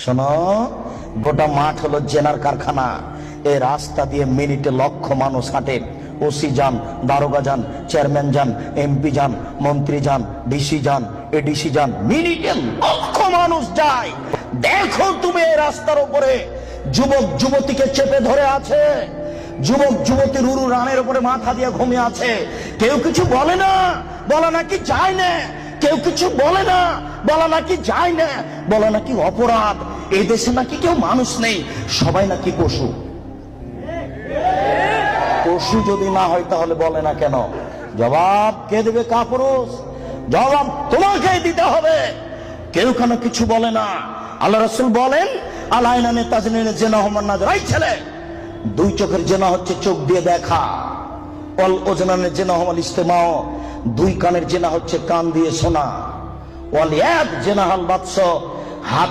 শোনো, গোটা মাঠ হলো জেনার কারখানা। এই রাস্তা দিয়ে মিনিটে লক্ষ মানুষ হাঁটে। ওসি যান, দারোগা যান, চেয়ারম্যান যান, এমপি যান, মন্ত্রী যান, ডিসি যান, এডিসি যান, মিনিটে লক্ষ মানুষ যায়। দেখো তুমি এই রাস্তার উপরে যুবক যুবতীকে চেপে ধরে আছে, যুবক যুবতী রুরু রানের উপরে মাথা দিয়ে ঘুমিয়ে আছে। কেউ কিছু বলে না, বলা নাকি যায় না। কেউ কিছু বলে না, বলা নাকি যায় না, বলা নাকি অপরাধ। এই দেশে নাকি কেউ মানুষ নেই, সবাই নাকি পশু। পশু যদি না হয় তাহলে বলে না কেন? জবাব কে দেবে? কাপুরুষ। জবাব তোমাকেই দিতে হবে। কেউ কেন কিছু বলে না। আল্লাহ রাসূল বলেন, আলাইনানে তাজনিনে জিনা হুমান নাজর। এই ছেলে, দুই চোখের জেনা হচ্ছে চোখ দিয়ে দেখা। অল ওজনানের জেনা হুমাল ইস্তেমাও, দুই কানের জেনা হচ্ছে কান দিয়ে শোনা। ওয়াল ইয়াদ জেনা হাল বাদশ,